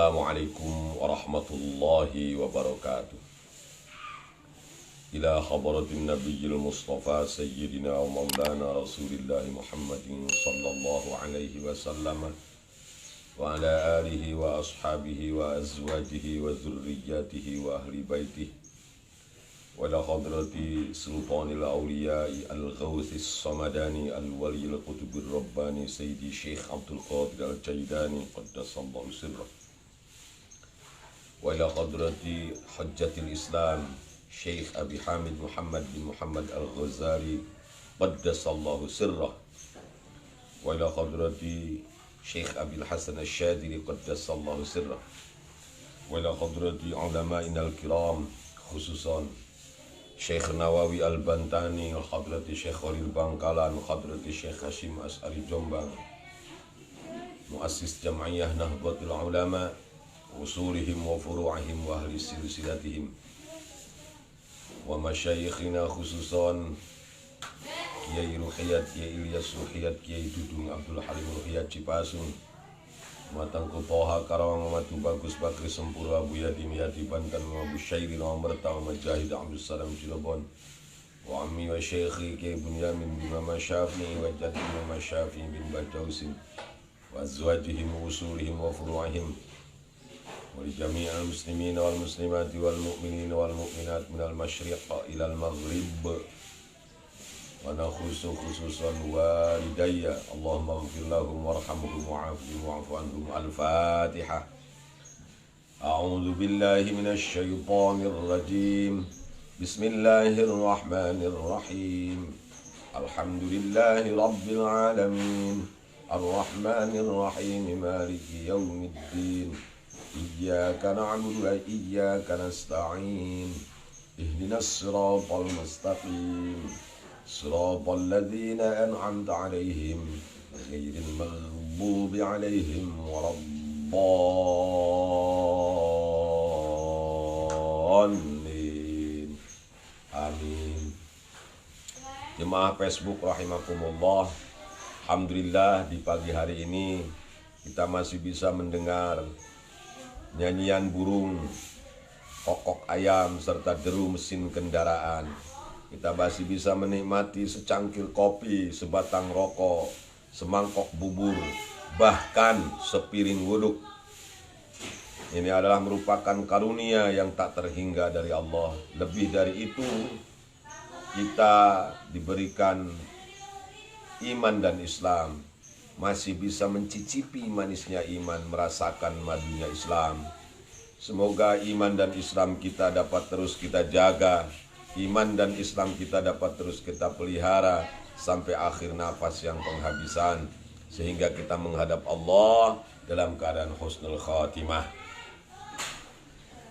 Assalamualaikum warahmatullahi wabarakatuh. Ila hadratin nabiyil mustafa sayyidina wa maulana rasulillahi Muhammadin sallallahu alaihi wasallam wa ala alihi wa ashabihi wa azwajihi wa zurriyatihi wa ahli baitihi wa ila hadrati sultanil awliya'i al-ghawthis samadani al-waliyil qutubir rabbani sayyidi Syekh Abdul Qadir al-Jailani qaddasallahu sirrah wa ila hadrati hujjatil Islam Syekh Abi Hamid Muhammad bin Muhammad Al-Ghazali qaddasallahu sirrah wa ila hadrati Syekh Abil Hasan Asy-Syadzili qaddasallahu sirrah wa ila hadrati ulama'ina al-kiram khususan Syekh Nawawi Al-Bantani, hadrati Syekh Khalil Bangkalan, hadrati Syekh Hashim As'ari Jombang, muassis Jam'iyah Nahdlatul Ulama, usulihim wa furu'ihim wa ahli silsilatihim, wa masyayikhina khususan Kiai Ruhiyat, Kiai Ilyas Ruhiyat, Kiai Dudung Abdul Halim Ruhiyat Cipasun, Matangku Toha Karawang, Matu Bagus Bakri Sempura, Buya Dimyati Banten, Abu Syairi Merta, Majahid Abdul Salam Cirebon, wa ammi wa syekhi Kiai Bunyamin bin Mama Syafi'i wa jaddi Mama Syafi'i bin Bajausin wa azwajihim wa usulihim wa furu'ihim wa li jami'al muslimin wal muslimati wal mu'minin wal mu'minat minal masyriq ilal maghrib wa nakhusu khususan walidayya Allahumma ighfir lahum warhamhum wa'afihim wa'fu anhum. Al-Fatihah. A'udzu billahi minasy syaithanir rajim. Bismillahirrahmanirrahim. Alhamdulillahi rabbil alamin. Arrahmanir rahim. Maliki yaumiddin. Iyyaka na'budu wa iyyaka nasta'in. Ihdinas siratal mustaqim. Siratal ladzina an'amta 'alaihim ghairil maghdubi 'alaihim waladdallin. Amin. Jemaah Facebook rahimakumullah, alhamdulillah di pagi hari ini kita masih bisa mendengar nyanyian burung, kokok ayam serta deru mesin kendaraan. Kita masih bisa menikmati secangkir kopi, sebatang rokok, semangkok bubur, bahkan sepiring wuduk. Ini adalah merupakan karunia yang tak terhingga dari Allah. Lebih dari itu, kita diberikan iman dan Islam. Masih bisa mencicipi manisnya iman, merasakan madunya Islam. Semoga iman dan Islam kita dapat terus kita jaga. Iman dan Islam kita dapat terus kita pelihara sampai akhir nafas yang penghabisan, sehingga kita menghadap Allah dalam keadaan husnul khatimah.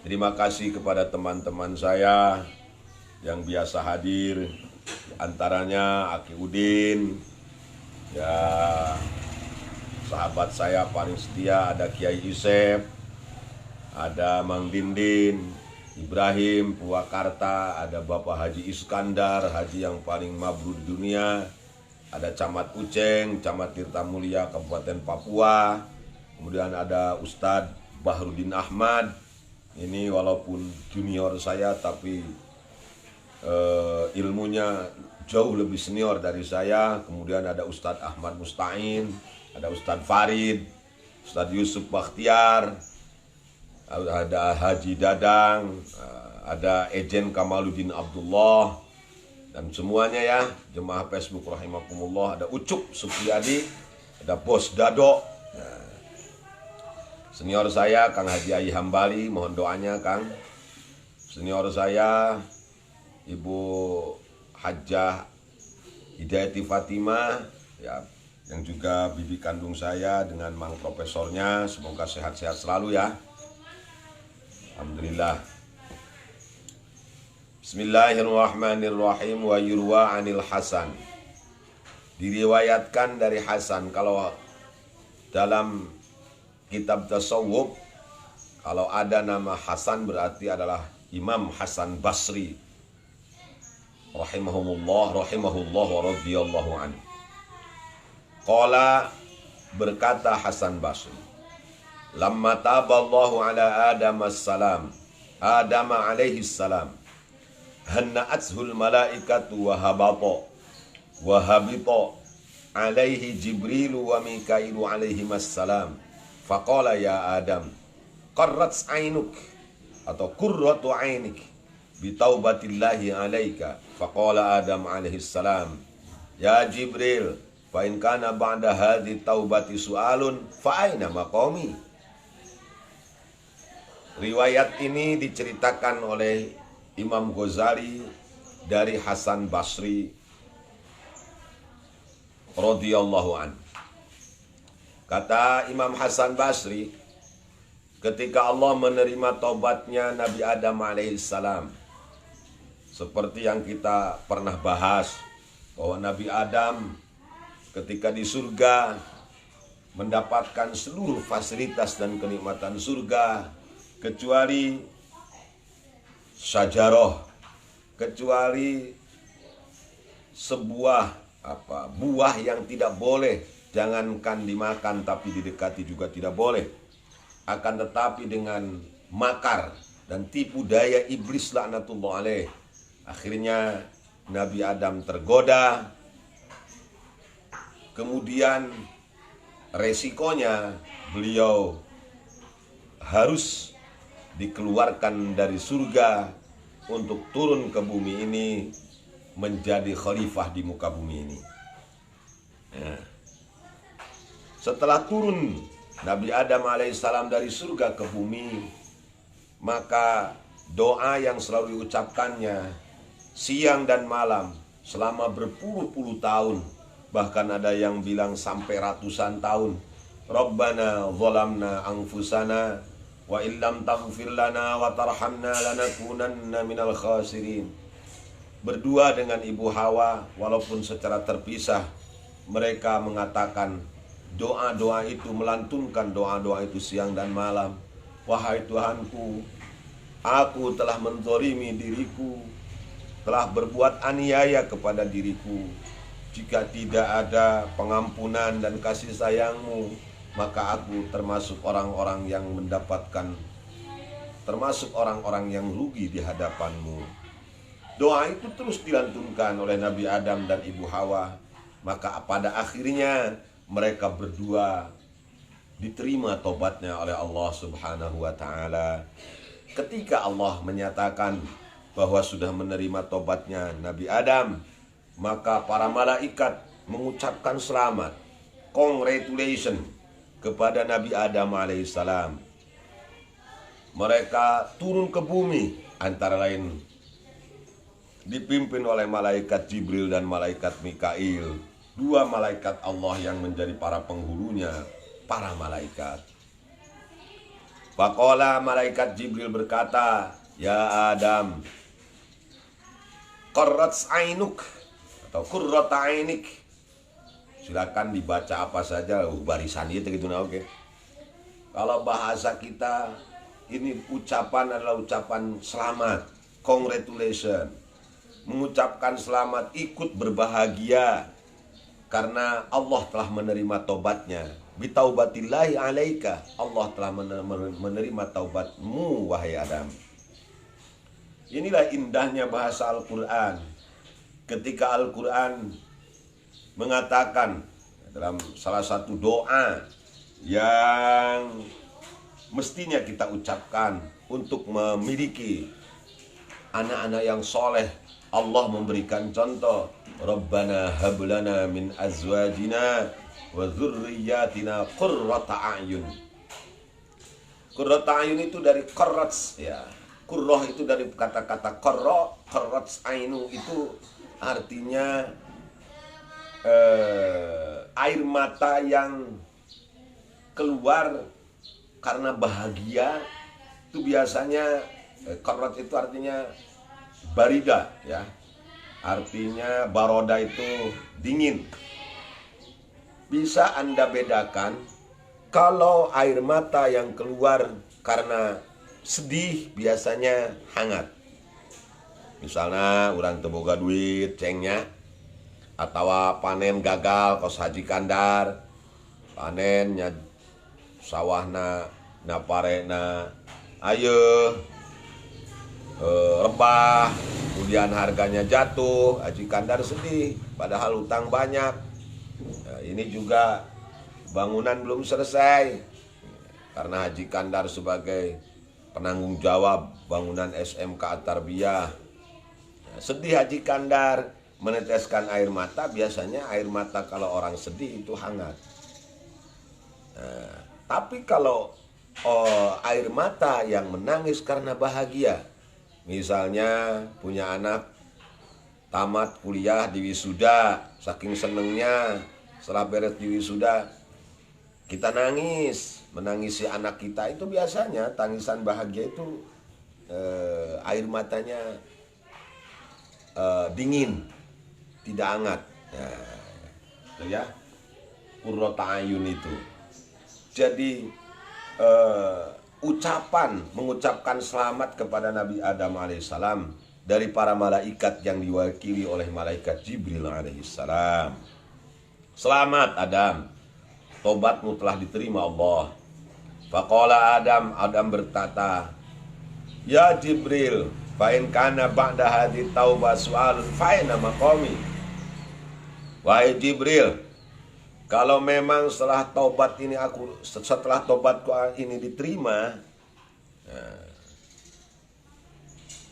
Terima kasih kepada teman-teman saya yang biasa hadir, antaranya Aki Udin, ya sahabat saya paling setia, ada Kiai Isep, ada Mang Dindin, Ibrahim Purwakarta, ada Bapak Haji Iskandar, haji yang paling mabrur di dunia, ada Camat Uceng, Camat Tirta Mulia, Kabupaten Papua, kemudian ada Ustadz Bahrudin Ahmad, ini walaupun junior saya tapi ilmunya jauh lebih senior dari saya, kemudian ada Ustadz Ahmad Musta'in, ada Ustadz Farid, Ustadz Yusuf Bakhtiar, ada Haji Dadang, ada Ejen Kamaluddin Abdullah, dan semuanya ya, jemaah Facebook rahimakumullah, ada Ucup Supriyadi, ada Bos Dado, senior saya Kang Haji Ai Hambali, mohon doanya Kang. Senior saya Ibu Hajjah Hidayati Fatimah, ya, yang juga bibi kandung saya dengan Mang Profesornya, semoga sehat-sehat selalu ya. Alhamdulillah. Bismillahirrahmanirrahim. Wa yurwa anil Hasan. Diriwayatkan dari Hasan. Kalau dalam kitab tasawuf, kalau ada nama Hasan berarti adalah Imam Hasan Basri rahimahullah wa radhiyallahu anhu. Qala, berkata Hasan Basri, lamma taballahu ala Adam alaihi salam hanna'athul malaikatu wa habita alaihi Jibril wa Mikailu alaihi salam faqala ya Adam qarrat ainuk atau qurratu ainik bitaubatillahi alaika faqala Adam alaihi salam ya Jibril fa in kana ba'da hadhi taubati su'alun fa aina maqami. Riwayat ini diceritakan oleh Imam Ghazali dari Hasan Basri radhiyallahu an. Kata Imam Hasan Basri, ketika Allah menerima taubatnya Nabi Adam alaihissalam, seperti yang kita pernah bahas bahwa Nabi Adam ketika di surga mendapatkan seluruh fasilitas dan kenikmatan surga kecuali syajaroh, kecuali sebuah buah yang tidak boleh, jangankan dimakan tapi didekati juga tidak boleh. Akan tetapi dengan makar dan tipu daya iblis laknatullah alaih, akhirnya Nabi Adam tergoda. Kemudian resikonya beliau harus dikeluarkan dari surga untuk turun ke bumi ini menjadi khalifah di muka bumi ini. Nah, setelah turun Nabi Adam alaihissalam dari surga ke bumi, maka doa yang selalu diucapkannya siang dan malam selama berpuluh-puluh tahun, bahkan ada yang bilang sampai ratusan tahun, Rabbana zalamna anfusana wa illam taghfir lana wa tarhamna lanakunanna minal khasirin. Berdua dengan Ibu Hawa walaupun secara terpisah, mereka mengatakan doa-doa itu, melantunkan doa-doa itu siang dan malam. Wahai Tuhanku, aku telah menzalimi diriku, telah berbuat aniaya kepada diriku. Jika tidak ada pengampunan dan kasih sayang-Mu, maka aku termasuk orang-orang yang mendapatkan, termasuk orang-orang yang rugi di hadapan-Mu. Doa itu terus dilantunkan oleh Nabi Adam dan Ibu Hawa. Maka pada akhirnya mereka berdua diterima tobatnya oleh Allah Subhanahu wa ta'ala. Ketika Allah menyatakan bahwa sudah menerima tobatnya Nabi Adam, maka para malaikat mengucapkan selamat, congratulations kepada Nabi Adam alaihissalam. Mereka turun ke bumi, antara lain dipimpin oleh malaikat Jibril dan malaikat Mikail, dua malaikat Allah yang menjadi para penghulunya para malaikat. Faqala, malaikat Jibril berkata, ya Adam, qarrat ainuk atau qurrat ainik. Silakan dibaca apa saja, barisan itu gitu nah, oke. Kalau bahasa kita ini ucapan adalah ucapan selamat, congratulations. Mengucapkan selamat, ikut berbahagia karena Allah telah menerima taubatnya. Bitaubatillahi alaika, Allah telah menerima taubatmu wahai Adam. Inilah indahnya bahasa Al-Quran. Ketika Al-Quran mengatakan dalam salah satu doa yang mestinya kita ucapkan untuk memiliki anak-anak yang soleh, Allah memberikan contoh, Rabbana hablana min azwajina wa dzurriyyatina qurrata a'yun. Qurrata a'yun itu dari qarrats ya. Qurrah itu dari kata-kata qarra, qarrats ainu itu artinya air mata yang keluar karena bahagia. Itu biasanya qarrat itu artinya barida ya. Artinya baroda itu dingin. Bisa Anda bedakan kalau air mata yang keluar karena sedih biasanya hangat. Misalnya orang teboga duit cengnya, atau panen gagal kos haji kandar, panennya sawahna na parena ayo rebah, kemudian harganya jatuh, Haji Kandar sedih, padahal utang banyak. Nah, ini juga bangunan belum selesai, karena Haji Kandar sebagai penanggung jawab bangunan SMK At-Tarbiyah. Nah, sedih Haji Kandar, meneteskan air mata. Biasanya air mata kalau orang sedih itu hangat. Nah, tapi kalau air mata yang menangis karena bahagia, misalnya punya anak tamat kuliah di wisuda, saking senengnya setelah beres di wisuda kita nangis, menangisi anak kita, itu biasanya tangisan bahagia itu air matanya dingin, tidak hangat. Nah, ya, qurrata ayun itu. Jadi mengucapkan selamat kepada Nabi Adam alaihissalam dari para malaikat yang diwakili oleh malaikat Jibril alaihissalam. Selamat Adam, tobatmu telah diterima Allah. Faqala Adam berkata, ya Jibril, fa in kana ba'da hadhi taubah su'alun fa inna maqami. Wahai Jibril, kalau memang setelah tobatku ini diterima,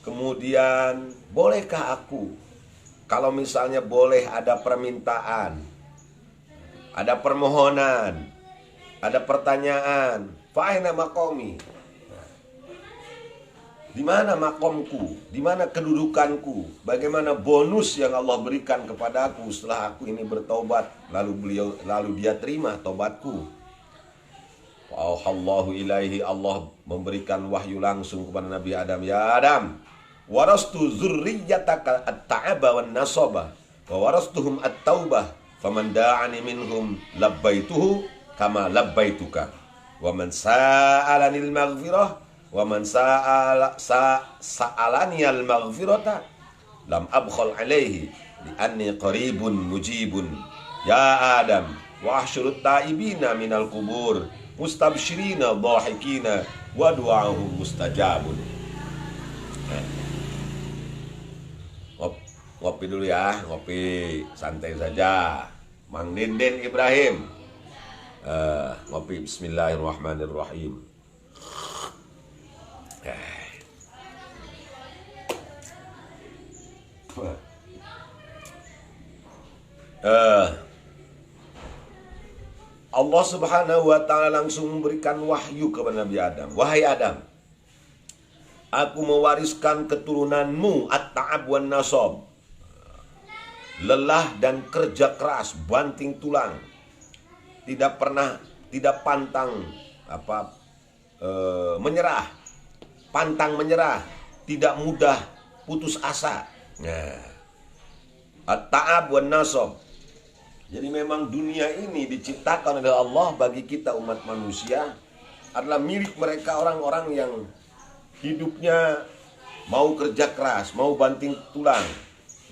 kemudian bolehkah aku, kalau misalnya boleh ada permintaan, ada permohonan, ada pertanyaan, fa aina maqami? Di mana makomku? Di mana kedudukanku? Bagaimana bonus yang Allah berikan kepadaku setelah aku ini bertobat? Lalu dia terima tobatku. Allahu ilaihi, Allah memberikan wahyu langsung kepada Nabi Adam. Ya Adam, warastu zurriyataka at-ta'aba wan nasaba wa warastuhum at-taubah faman da'ani minhum labbaituhu kama labbaituka wa man sa'alanil maghfirah wa man sa'alani al-maghfirata lam abkhal alaihi li'anni qaribun mujibun. Ya Adam, wa ahsyurut ta'ibina minal kubur mustabsyirina dhahikina wa du'ahum mustajabun. Ngopi dulu ya, ngopi santai saja. Mang Denden Ibrahim, ngopi. Bismillahirrahmanirrahim. Allah subhanahu wa ta'ala langsung memberikan wahyu kepada Nabi Adam. Wahai Adam, aku mewariskan keturunanmu at-ta'ab wan nasab, lelah dan kerja keras, banting tulang, tidak pantang menyerah, pantang menyerah, tidak mudah putus asa. At-ta'ab wan nasab. Jadi memang dunia ini diciptakan oleh Allah bagi kita umat manusia, adalah milik mereka orang-orang yang hidupnya mau kerja keras, mau banting tulang.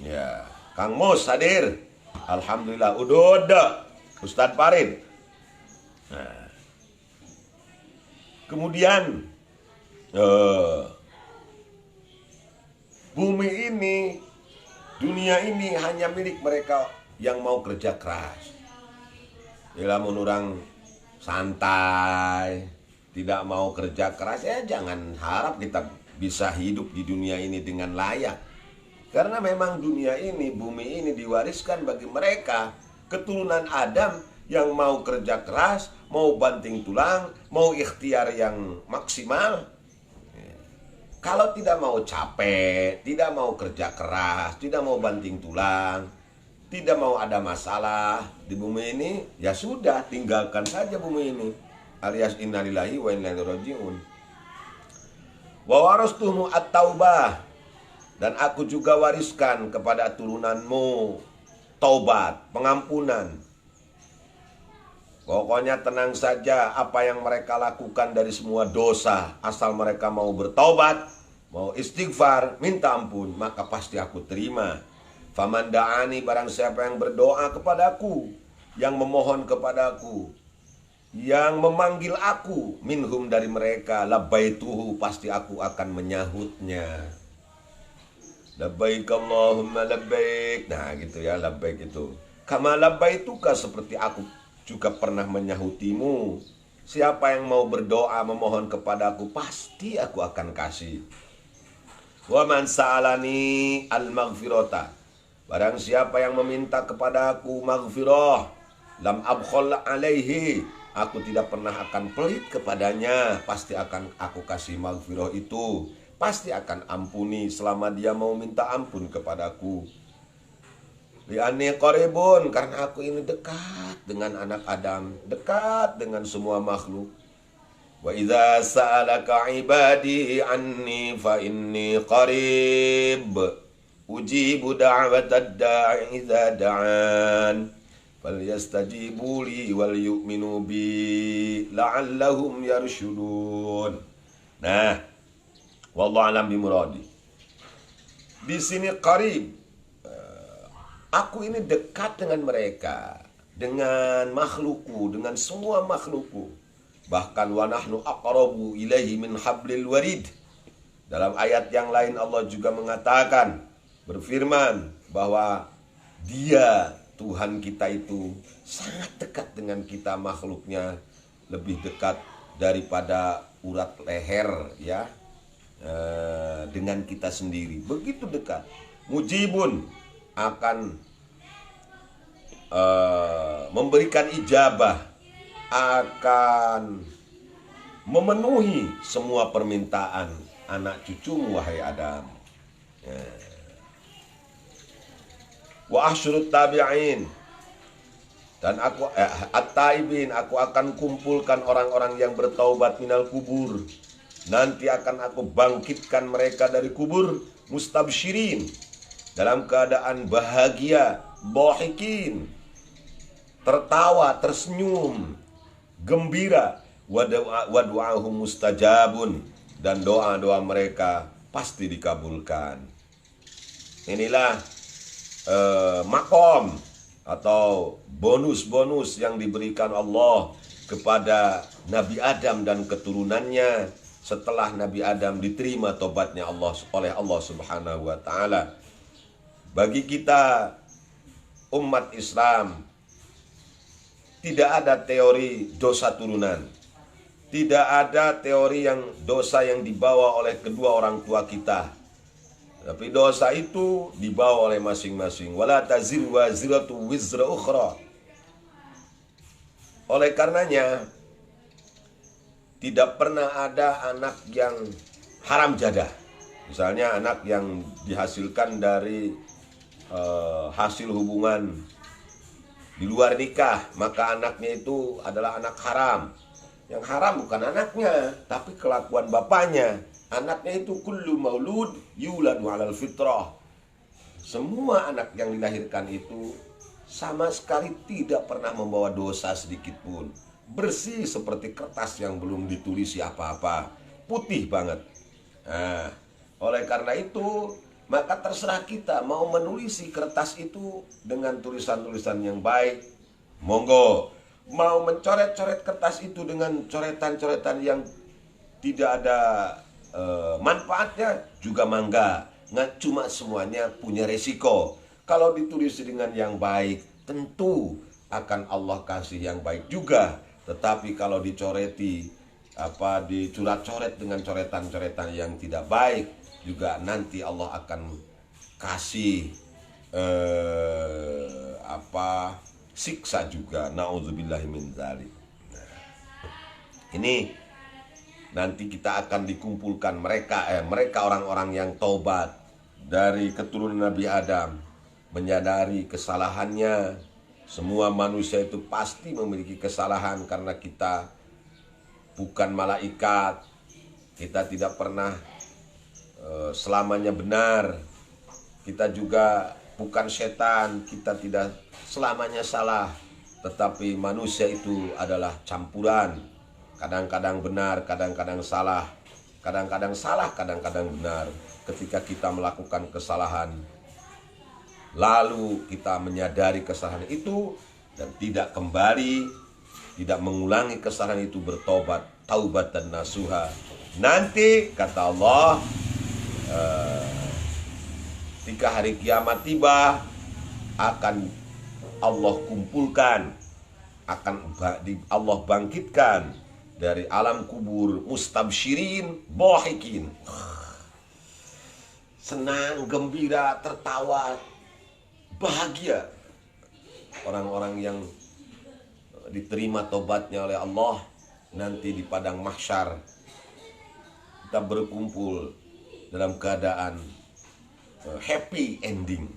Ya, Kang Mus hadir. Alhamdulillah. Udah Ustadz Farid. Nah, kemudian bumi ini, dunia ini hanya milik mereka yang mau kerja keras. Bila menurang santai, tidak mau kerja keras, ya jangan harap kita bisa hidup di dunia ini dengan layak. Karena memang dunia ini, bumi ini diwariskan bagi mereka, keturunan Adam yang mau kerja keras, mau banting tulang, mau ikhtiar yang maksimal. Kalau tidak mau capek, tidak mau kerja keras, tidak mau banting tulang, tidak mau ada masalah di bumi ini, ya sudah, tinggalkan saja bumi ini. Alias innalillahi wa inna ilaihi raji'un. Wa warastuhum at-taubah, dan aku juga wariskan kepada turunanmu taubat, pengampunan. Pokoknya tenang saja, apa yang mereka lakukan dari semua dosa, asal mereka mau bertaubat, mau istighfar, minta ampun, maka pasti aku terima. Faman da'ani, barang siapa yang berdoa kepadaku, yang memohon kepadaku, yang memanggil aku minhum dari mereka, labbaituhu, pasti aku akan menyahutnya. Labbaik Allahumma labbaik. Nah gitu ya, labbaik itu. Kama labbaituka, seperti aku juga pernah menyahutimu. Siapa yang mau berdoa memohon kepadaku, pasti aku akan kasih. Wa man sa'alani al-maghfirata, barang siapa yang meminta kepadaku maghfirah, lam abkhul alaihi, aku tidak pernah akan pelit kepadanya, pasti akan aku kasih maghfirah itu, pasti akan ampuni selama dia mau minta ampun kepadaku. Li'anni qaribun, karena aku ini dekat dengan anak Adam, dekat dengan semua makhluk. Wa idza sa'alaka ibadi anni fa inni qarib ujibu da'watad da'i idza da'an falyastajibu li wal yu'minu bi la'allahum yarshudun. Nah, wallahu alam bimuradi. Di sini qarib, aku ini dekat dengan mereka, dengan makhlukku, dengan semua makhlukku. Bahkan wa nahnu aqrabu ilaihi min hablil warid. Dalam ayat yang lain Allah juga mengatakan, berfirman bahwa Dia, Tuhan kita itu sangat dekat dengan kita makhluknya, lebih dekat daripada urat leher ya, dengan kita sendiri, begitu dekat. Mujibun, akan memberikan ijabah, akan memenuhi semua permintaan anak cucumu wahai Adam. Wa asyurut tabi'in, dan aku at-taibin, aku akan kumpulkan orang-orang yang bertaubat minal kubur. Nanti akan aku bangkitkan mereka dari kubur, mustabsyirin, dalam keadaan bahagia, dhahikin, tertawa, tersenyum, gembira, wa du'ahum mustajabun, dan doa-doa mereka pasti dikabulkan. Inilah makom atau bonus-bonus yang diberikan Allah kepada Nabi Adam dan keturunannya setelah Nabi Adam diterima tobatnya Allah oleh Allah Subhanahu wa taala. Bagi kita umat Islam, tidak ada teori dosa turunan. Tidak ada teori yang dosa yang dibawa oleh kedua orang tua kita. Tapi dosa itu dibawa oleh masing-masing. Wala taziru waziratu wizra ukhra. Oleh karenanya, tidak pernah ada anak yang haram jadah. Misalnya anak yang dihasilkan dari hasil hubungan di luar nikah, maka anaknya itu adalah anak haram. Yang haram bukan anaknya, tapi kelakuan bapaknya. Anaknya itu kullu maulud yuladu alal fitrah. Semua anak yang dilahirkan itu sama sekali tidak pernah membawa dosa sedikit pun. Bersih seperti kertas yang belum ditulisi apa-apa, putih banget. Nah, oleh karena itu, maka terserah kita mau menulisi kertas itu dengan tulisan-tulisan yang baik, monggo. Mau mencoret-coret kertas itu dengan coretan-coretan yang tidak ada manfaatnya, juga mangga. Nggak cuma semuanya punya resiko. Kalau ditulis dengan yang baik, tentu akan Allah kasih yang baik juga. Tetapi kalau dicoreti, dicoret-coret dengan coretan-coretan yang tidak baik, juga nanti Allah akan kasih siksa juga. Nauzubillahi min dzalik. Ini nanti kita akan dikumpulkan mereka orang-orang yang taubat dari keturunan Nabi Adam, menyadari kesalahannya. Semua manusia itu pasti memiliki kesalahan karena kita bukan malaikat. Kita tidak pernah selamanya benar. Kita juga bukan setan, kita tidak selamanya salah. Tetapi manusia itu adalah campuran. Kadang-kadang benar, kadang-kadang salah. Kadang-kadang salah, kadang-kadang benar. Ketika kita melakukan kesalahan, lalu kita menyadari kesalahan itu dan tidak kembali, tidak mengulangi kesalahan itu, bertobat, taubat dan nasuha, nanti kata Allah, ketika hari kiamat tiba, akan Allah kumpulkan, akan Allah bangkitkan dari alam kubur, mustabsyirin, dhahikin, senang, gembira, tertawa, bahagia. Orang-orang yang diterima tobatnya oleh Allah, nanti di padang mahsyar kita berkumpul dalam keadaan happy ending.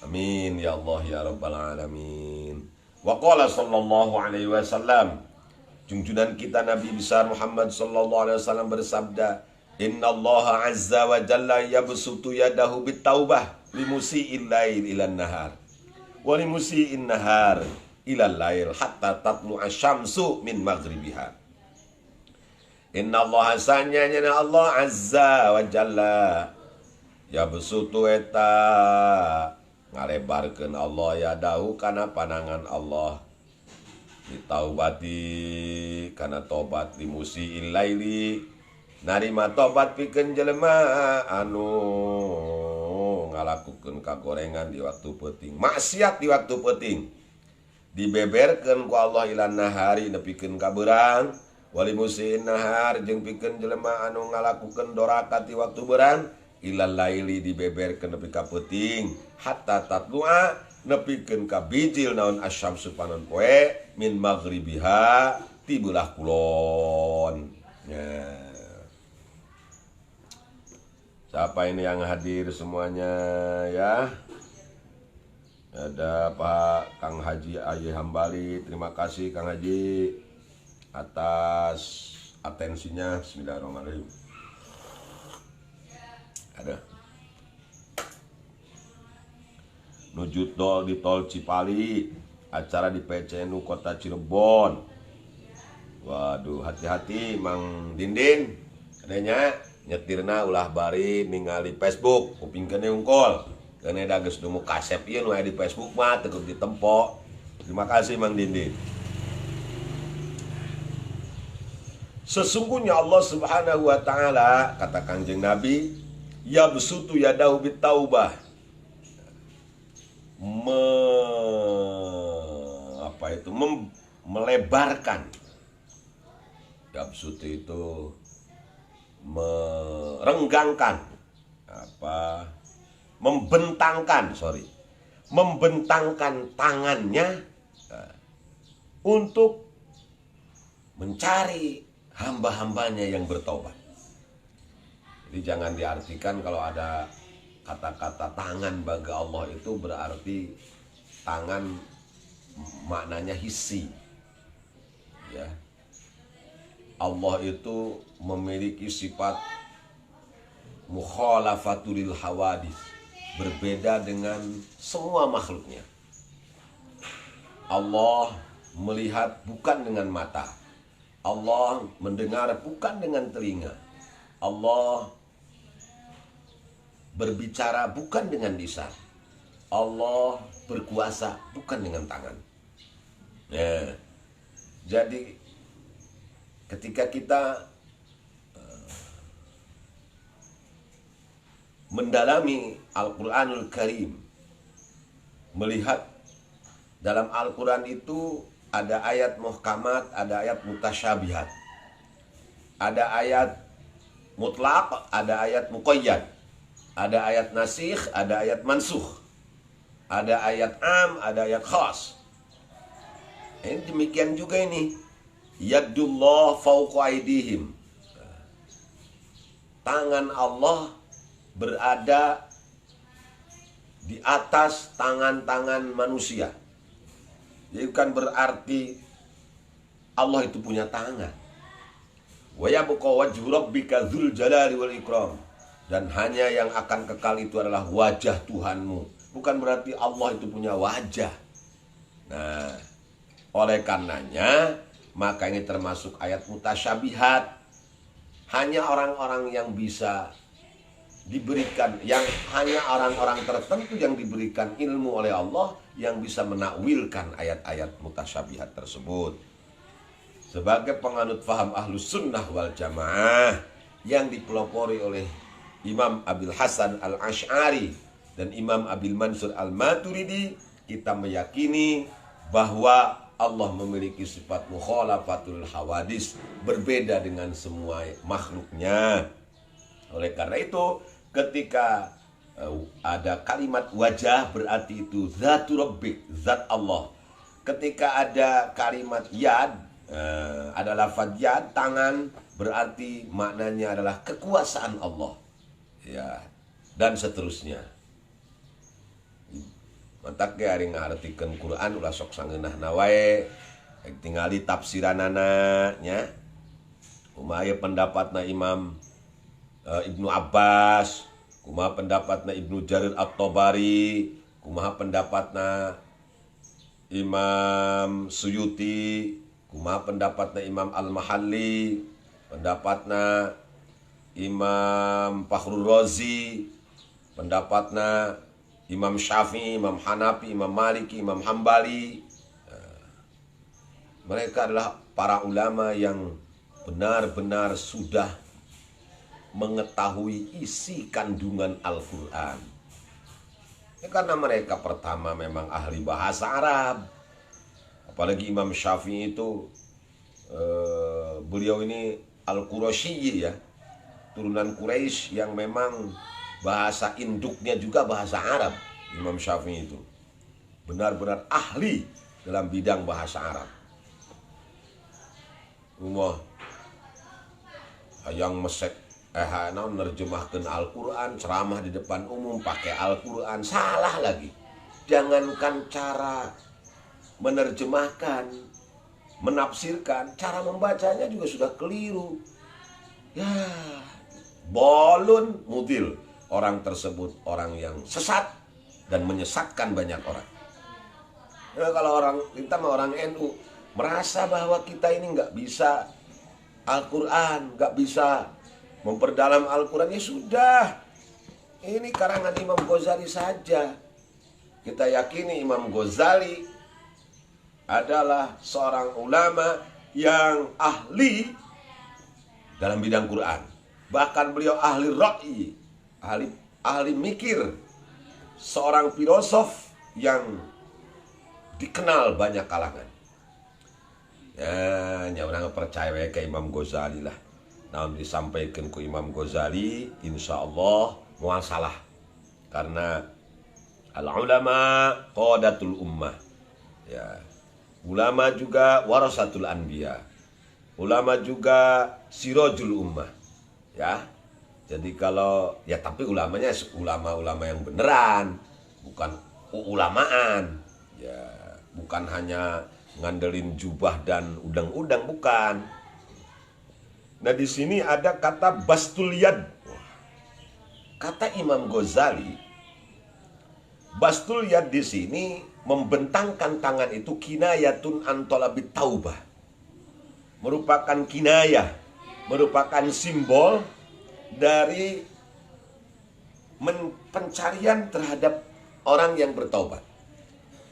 Amin ya Allah ya rabbal alamin. Wa qala sallallahu alaihi wasallam, junjungan kita Nabi besar Muhammad sallallahu alaihi wasallam bersabda, innallaha azza wa jalla yabsutu yadahu bitaubah limusi'il lail ilan nahar wa limusi'in nahar ilal lail hatta tatlu'a syamsu min maghribiha. Innallaha sanyanya Allah azza wa jalla yabsutu eta ngalebarkeun Allah yadahu kana panangan Allah, ditaubati kana tobat, limusi'il laili narima tobat pikeun jelema anu ngalakukeun kagorengan di waktu peuting, maksiat di waktu peuting, dibeberkeun ku Allah ilan nahari nepikeun ka beurang, walimusi'in nahar jeung pikeun jelema anu ngalakukeun dorakat di waktu beurang, ilal laili dibeberkeun nepi ka peuting, hatta tatlu'a nepikeun ka bijil naon asyamsu panon poe min maghribiha ti beulah kulon. Ya. Siapa ini yang hadir semuanya ya? Ada Pak Kang Haji Aye Hambali, terima kasih Kang Haji atas atensinya. Bismillahirrahmanirrahim. Ada nuju tol di tol Cipali, acara di PCNU Kota Cirebon. Waduh, hati-hati Mang Dindin, adanya nyetirna ulah bari ningali Facebook, kuping kene ungkol, kene da geus nemu kasep ieu nu aya di Facebook mah teu ditempo. Terima kasih Mang Dindin. Sesungguhnya Allah Subhanahu wa taala, kata Kanjeng Nabi, yabsutu yadahu bitaubah, melebarkan. Yabsutu itu merenggangkan, membentangkan tangannya untuk mencari hamba-hambanya yang bertobat. Jadi jangan diartikan kalau ada kata-kata tangan bagi Allah itu berarti tangan maknanya hissi. Ya. Allah itu memiliki sifat mukhalafatul hawadis, berbeda dengan semua makhluknya. Allah melihat bukan dengan mata, Allah mendengar bukan dengan telinga, Allah berbicara bukan dengan lisan, Allah berkuasa bukan dengan tangan. Ya. Jadi ketika kita mendalami Al-Quranul Karim, melihat dalam Al-Quran itu ada ayat muhkamat, ada ayat mutasyabihat, ada ayat mutlaq, ada ayat muqayyad, ada ayat nasikh, ada ayat mansukh, ada ayat am, ada ayat khas. Ini demikian juga ini, yadullah fawqa aydihim, tangan Allah berada di atas tangan-tangan manusia. Jadi bukan berarti Allah itu punya tangan. Wa yabqa wajhu rabbika dzul jalali wal ikram, dan hanya yang akan kekal itu adalah wajah Tuhanmu. Bukan berarti Allah itu punya wajah. Nah, oleh karenanya maka ini termasuk ayat mutasyabihat. Hanya orang-orang yang bisa diberikan, yang hanya orang-orang tertentu yang diberikan ilmu oleh Allah yang bisa menakwilkan ayat-ayat mutasyabihat tersebut. Sebagai penganut faham Ahlus Sunnah wal Jamaah yang dipelopori oleh Imam Abil Hasan Al-Asy'ari dan Imam Abil Mansur Al-Maturidi, kita meyakini bahwa Allah memiliki sifat mukhalafatul hawadis, berbeda dengan semua makhluknya. Oleh karena itu, ketika ada kalimat wajah, berarti itu zatu rabbik, zat Allah. Ketika ada kalimat yad, ada lafaz yad, tangan, berarti maknanya adalah kekuasaan Allah, ya, dan seterusnya. Mantak ya hari ngartikeun Quran ulah sok sangeunahna wae, tingali tafsiranana nya. Kumaha pendapatna Imam Ibnu Abbas, kumaha pendapatna Ibnu Jarir At-Tabari, kumaha pendapatna Imam Suyuti, kumaha pendapatna Imam Al-Mahalli, pendapatna Imam Fakhrul Razi, pendapatna Imam Syafi'i, Imam Hanafi, Imam Maliki, Imam Hambali. Mereka adalah para ulama yang benar-benar sudah mengetahui isi kandungan Al-Quran. Ya, karena mereka pertama memang ahli bahasa Arab. Apalagi Imam Syafi'i itu, beliau ini Al-Qurasyi, ya, turunan Quraisy yang memang bahasa induknya juga bahasa Arab. Imam Syafi'i itu benar-benar ahli dalam bidang bahasa Arab. Umah yang mesek nerjemahkan Al-Quran, ceramah di depan umum pakai Al-Quran, salah lagi. Jangankan cara menerjemahkan, menafsirkan, cara membacanya juga sudah keliru. Ya, bolun mudil. Orang tersebut orang yang sesat dan menyesatkan banyak orang. Ya, kalau kita orang NU merasa bahwa kita ini nggak bisa Al-Quran, nggak bisa memperdalam Al-Quran, ya sudah. Ini karangan Imam Ghazali saja. Kita yakini Imam Ghazali adalah seorang ulama yang ahli dalam bidang Quran. Bahkan beliau ahli ra'yi, ahli mikir, seorang filosof yang dikenal banyak kalangan. Ya orang percaya ke Imam Ghazali lah. Nah, disampaikan ke Imam Ghazali, insya Allah mual salah. Karena al-ulama qadatul ummah. Ya, ulama juga warasatul anbiya. Ulama juga sirajul ummah. Ya. Jadi kalau ya, tapi ulamanya ulama-ulama yang beneran, bukan ulamaan. Ya, bukan hanya ngandelin jubah dan udang-udang, bukan. Nah, di sini ada kata bastul yad. Kata Imam Ghazali, bastul yad di sini membentangkan tangan itu kinayatun an talabit taubah. Merupakan kinayah, merupakan simbol dari pencarian terhadap orang yang bertaubat.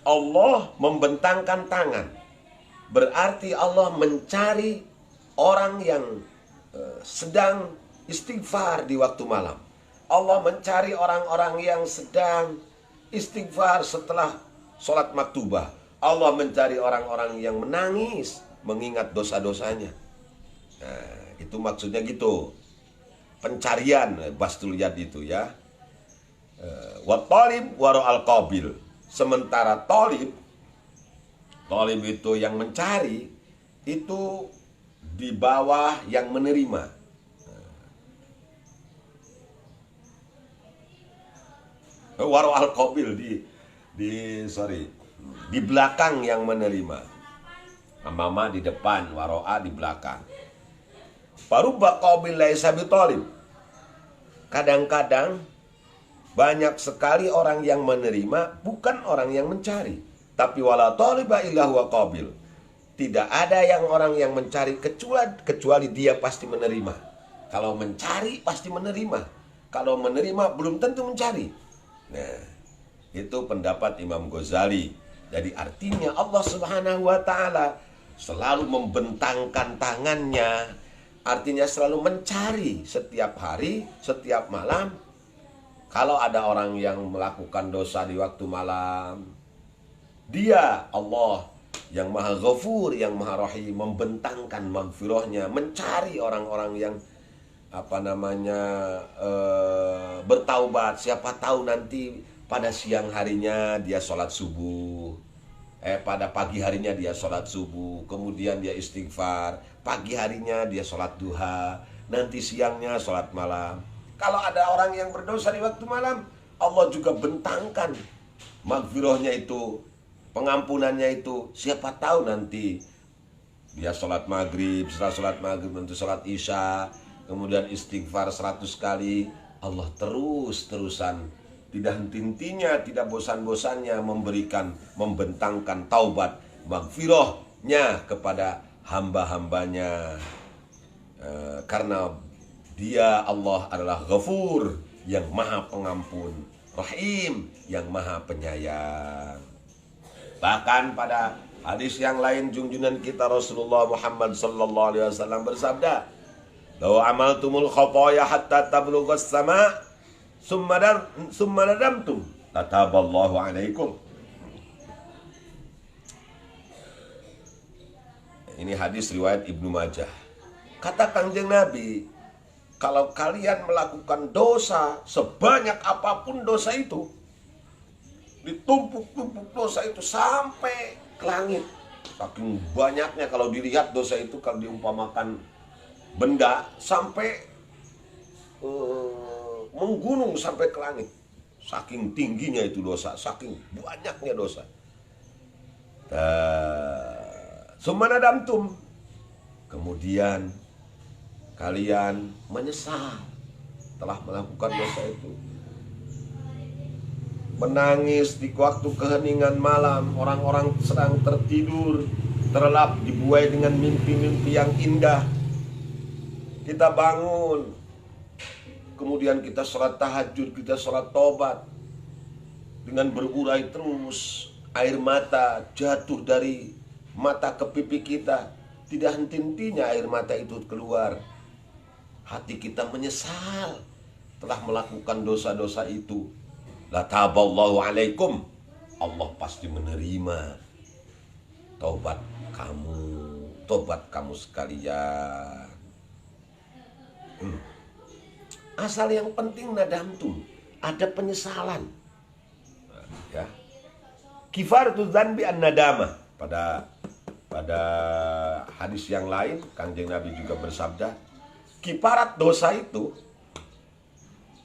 Allah membentangkan tangan, berarti Allah mencari orang yang sedang istighfar di waktu malam. Allah mencari orang-orang yang sedang istighfar setelah sholat maktubah. Allah mencari orang-orang yang menangis mengingat dosa-dosanya. Nah, itu maksudnya gitu. Pencarian bastul yad itu, ya. Wa talib waro al-qabil. Sementara talib itu yang mencari, itu di bawah yang menerima. Waro al-qabil di belakang yang menerima. Mama di depan, waro'a di belakang. Parubba qabil laisa bitalib. Kadang-kadang banyak sekali orang yang menerima, bukan orang yang mencari. Tapi wala taliba illa huwa qabil. Tidak ada orang yang mencari kecuali dia pasti menerima. Kalau mencari pasti menerima. Kalau menerima belum tentu mencari. Nah, Itu pendapat Imam Ghazali. Jadi artinya Allah Subhanahu wa Ta'ala selalu membentangkan tangannya, artinya selalu mencari setiap hari, setiap malam. Kalau ada orang yang melakukan dosa di waktu malam, Dia Allah yang Maha Ghafur, yang Maha Rahim, membentangkan maghfirahnya, mencari orang-orang yang bertaubat. Siapa tahu nanti pada siang harinya dia sholat subuh, pada pagi harinya dia sholat subuh, kemudian dia istighfar, pagi harinya dia sholat duha, nanti siangnya sholat malam. Kalau ada orang yang berdosa di waktu malam, Allah juga bentangkan maghfirahnya itu, pengampunannya itu. Siapa tahu nanti dia sholat maghrib, setelah sholat maghrib nanti sholat isya, kemudian istighfar 100 kali. Allah terus-terusan, tidak henti-hentinya, tidak bosan-bosannya membentangkan taubat maghfirahnya kepada hamba-hambanya. Karena Dia Allah adalah Ghafur, yang Maha Pengampun, Rahim, yang Maha Penyayang. Bahkan pada hadis yang lain junjungan kita Rasulullah Muhammad sallallahu alaihi wasallam bersabda, "Law amaltumul khataya hatta tablughas sama' summa nadamtum tataballahu alaikum." Ini hadis riwayat Ibnu Majah. Kata Kanjeng Nabi, kalau kalian melakukan dosa sebanyak apapun dosa itu, ditumpuk-tumpuk dosa itu sampai ke langit. Saking banyaknya, kalau dilihat dosa itu, kalau diumpamakan benda, sampai menggunung sampai ke langit. Saking tingginya itu dosa, saking banyaknya dosa. Sumanadamtum, kemudian kalian menyesal telah melakukan dosa itu. Menangis di waktu keheningan malam, orang-orang sedang tertidur, terlelap dibuai dengan mimpi-mimpi yang indah. Kita bangun, kemudian kita sholat tahajud, kita sholat tobat, dengan berurai terus, air mata jatuh dari mata ke pipi kita, tidak henti-hentinya air mata itu keluar. Hati kita menyesal telah melakukan dosa-dosa itu. La taballahu alaikum, Allah pasti menerima tobat kamu sekalian. Asal yang penting nadamtum, ada penyesalan. Ya. Kifaratu dzanbi an-nadamah. Pada hadis yang lain Kanjeng Nabi juga bersabda, kifarat dosa itu,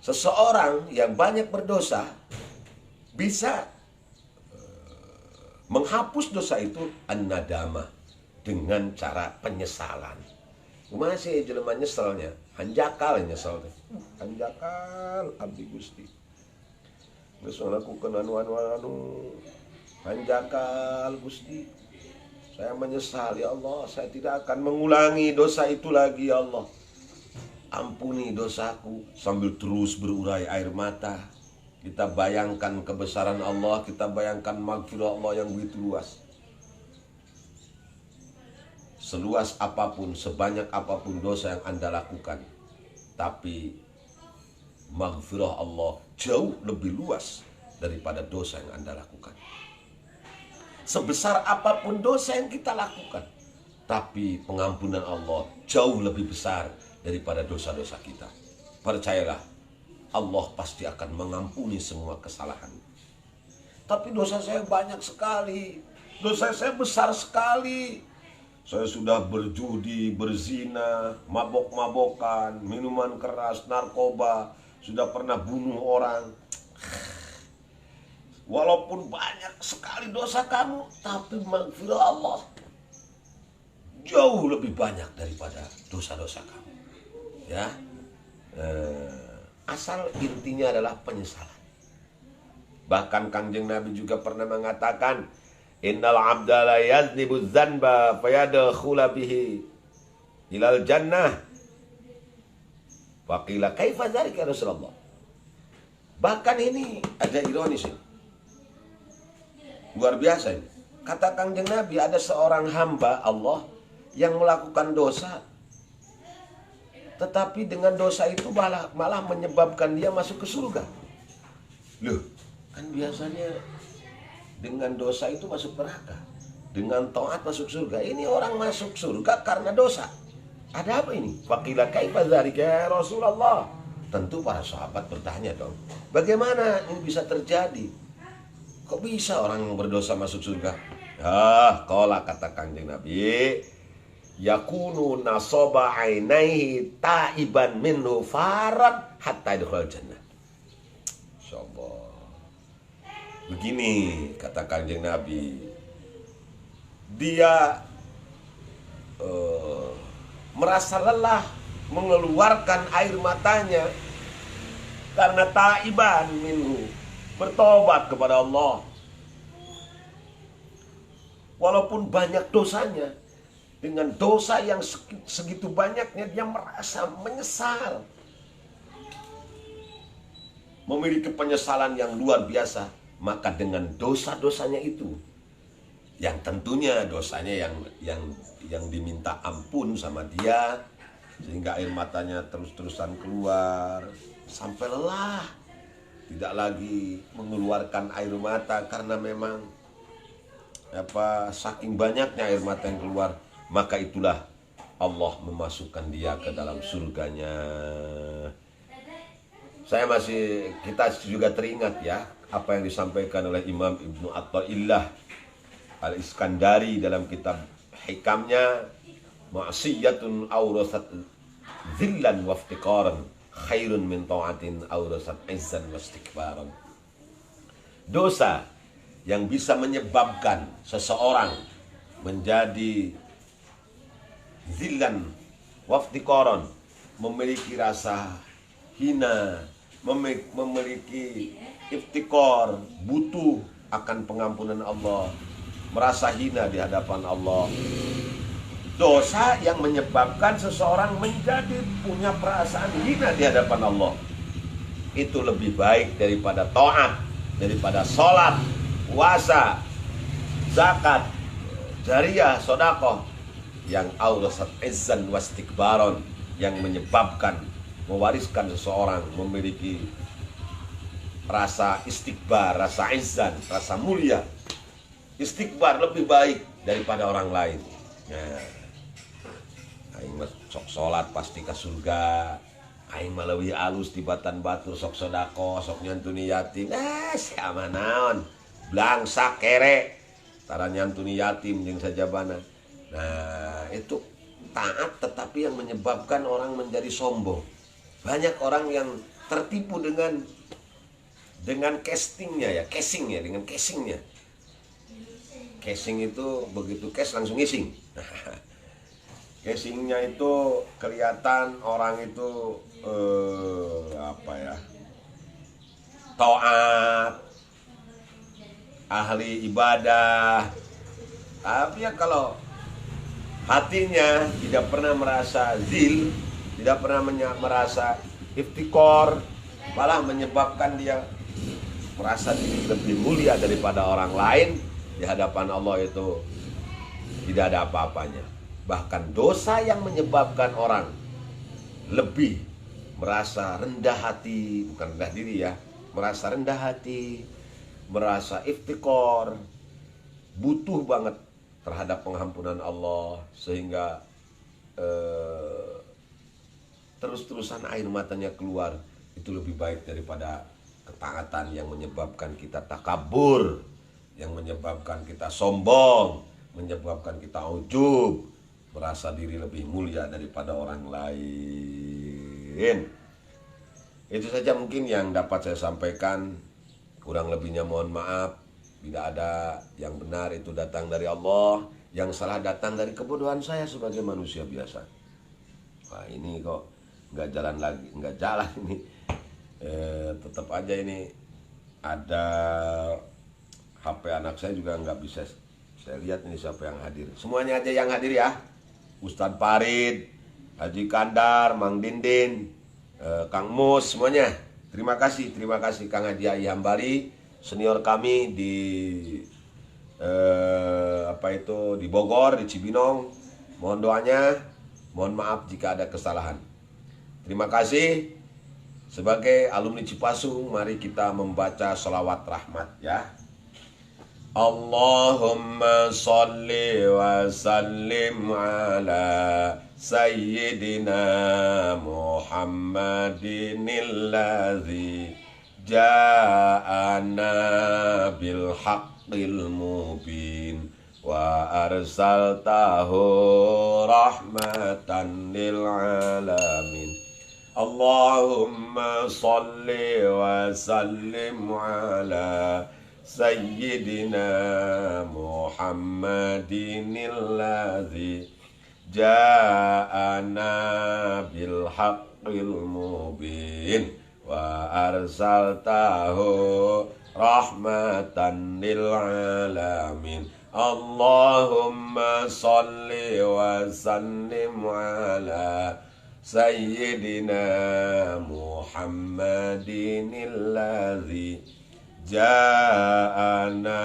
seseorang yang banyak berdosa bisa menghapus dosa itu an-nadamah dengan cara penyesalan. Masih jelema nyeselnya, hanjakal nyesel teh. Hanjakal abdi Gusti. Geus ngalakukeun anu hanjakal Gusti. Saya menyesal ya Allah, saya tidak akan mengulangi dosa itu lagi ya Allah. Ampuni dosaku, sambil terus berurai air mata. Kita bayangkan kebesaran Allah, kita bayangkan maghfirah Allah yang begitu luas. Seluas apapun, sebanyak apapun dosa yang Anda lakukan, tapi maghfirah Allah jauh lebih luas daripada dosa yang Anda lakukan. Sebesar apapun dosa yang kita lakukan, tapi pengampunan Allah jauh lebih besar daripada dosa-dosa kita. Percayalah, Allah pasti akan mengampuni semua kesalahan. Tapi dosa saya banyak sekali, dosa saya besar sekali. Saya sudah berjudi, berzina, mabok-mabokan, minuman keras, narkoba, sudah pernah bunuh orang. Walaupun banyak sekali dosa kamu, tapi maghfirah Allah jauh lebih banyak daripada dosa-dosa kamu. Ya, asal intinya adalah penyesalan. Bahkan Kanjeng Nabi juga pernah mengatakan, innal abda la yaznibu dzanba fayadkhula bihi ilal jannah. Faqila kaifa dzalika ya Rasulullah? Bahkan ini ada ironis ini. Luar biasa ini. Kata Kanjeng Nabi, ada seorang hamba Allah yang melakukan dosa, tetapi dengan dosa itu malah menyebabkan dia masuk ke surga. Loh, kan biasanya dengan dosa itu masuk neraka, dengan taat masuk surga. Ini orang masuk surga karena dosa. Ada apa ini? Faqila kaifa dzalika ya Rasulullah? Tentu para sahabat bertanya dong, bagaimana ini bisa terjadi? Kok bisa orang yang berdosa masuk surga? Qala, kata Kanjeng Nabi, yakunu nasaba ainaihi taiban minhu farad hatta yadkhul jannah. Insyaallah. Begini kata Kanjeng Nabi, dia merasa lelah mengeluarkan air matanya karena taiban minhu, bertobat kepada Allah. Walaupun banyak dosanya, dengan dosa yang segitu banyaknya dia merasa menyesal, memiliki penyesalan yang luar biasa. Maka dengan dosa-dosanya itu, yang tentunya dosanya yang diminta ampun sama dia, sehingga air matanya terus-terusan keluar sampai lelah, tidak lagi mengeluarkan air mata karena memang saking banyaknya air mata yang keluar. Maka itulah Allah memasukkan dia ke dalam surganya. Kita juga teringat ya apa yang disampaikan oleh Imam Ibnu Athaillah Al-Iskandari dalam kitab Hikamnya, ma'siyatun awrasat zillan waftiqaran khairun min ta'atin awrasat izzan wastikbaran. Dosa yang bisa menyebabkan seseorang menjadi zillan waftiqaran, memiliki rasa hina, memiliki iftikor, butuh akan pengampunan Allah, merasa hina di hadapan Allah. Dosa yang menyebabkan seseorang menjadi punya perasaan hina di hadapan Allah, itu lebih baik daripada taat, daripada sholat, puasa, zakat, jariyah, sedekah yang awrasat izzan wastikbaron, yang menyebabkan mewariskan seseorang memiliki rasa istikbar, rasa izzan, rasa mulia. Istikbar lebih baik daripada orang lain. Aing sok sholat pasti ke surga, aing malewi alus tibatan batur sok sodako, sok nyantuni yatim. Siapa naon blangsak kere tara nyantuni yatim jeung sajabana. Nah, itu taat tetapi yang menyebabkan orang menjadi sombong. Banyak orang yang tertipu dengan casingnya. Casing itu begitu cash langsung ngising. Casingnya itu kelihatan orang itu taat, ahli ibadah. Tapi ya kalau hatinya tidak pernah merasa zil, tidak pernah merasa iftikor, malah menyebabkan dia merasa diri lebih mulia daripada orang lain, di hadapan Allah itu tidak ada apa-apanya. Bahkan dosa yang menyebabkan orang lebih merasa rendah hati, bukan rendah diri ya, merasa rendah hati, merasa iftikor, butuh banget terhadap pengampunan Allah, sehingga terus-terusan air matanya keluar, itu lebih baik daripada ketaatan yang menyebabkan kita takabur, yang menyebabkan kita sombong, menyebabkan kita ujub, merasa diri lebih mulia daripada orang lain. Itu saja mungkin yang dapat saya sampaikan. Kurang lebihnya mohon maaf. Bila ada yang benar itu datang dari Allah, yang salah datang dari kebodohan saya sebagai manusia biasa. Wah, ini kok nggak jalan ini. Tetap aja ini ada HP anak saya juga nggak bisa saya lihat ini siapa yang hadir. Semuanya aja yang hadir ya. Ustadz Farid, Haji Kandar, Mang Dindin, Kang Mus, semuanya. Terima kasih Kang Haji Ayy Hambali, senior kami di di Bogor, di Cibinong. Mohon doanya, mohon maaf jika ada kesalahan. Terima kasih. Sebagai alumni Cipasung, mari kita membaca sholawat rahmat ya. Allahumma sholli wa sallim ala Sayyidina Muhammadin alladzi ja'ana bil haqqil mubin wa arsaltahu rahmatan lil alamin. Allahumma salli wa sallim ala Sayyidina Muhammadin alladzi ja'ana bil haqqil mubin wa arsaltahu rahmatan lil alamin. Allahumma salli wa sallim ala Sayyidina Muhammadin alladzi ja'ana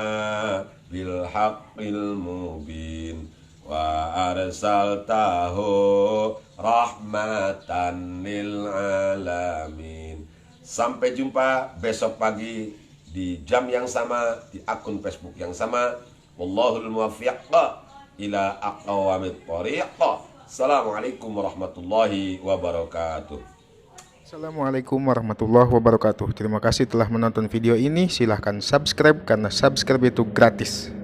bil haqqil mubin wa arsaltahu rahmatan lil alamin. Sampai jumpa besok pagi di jam yang sama, di akun Facebook yang sama. Wallahul muwaffiq ila aqwamit thoriq. Assalamualaikum warahmatullahi wabarakatuh. Assalamualaikum warahmatullahi wabarakatuh. Terima kasih telah menonton video ini. Silahkan subscribe karena subscribe itu gratis.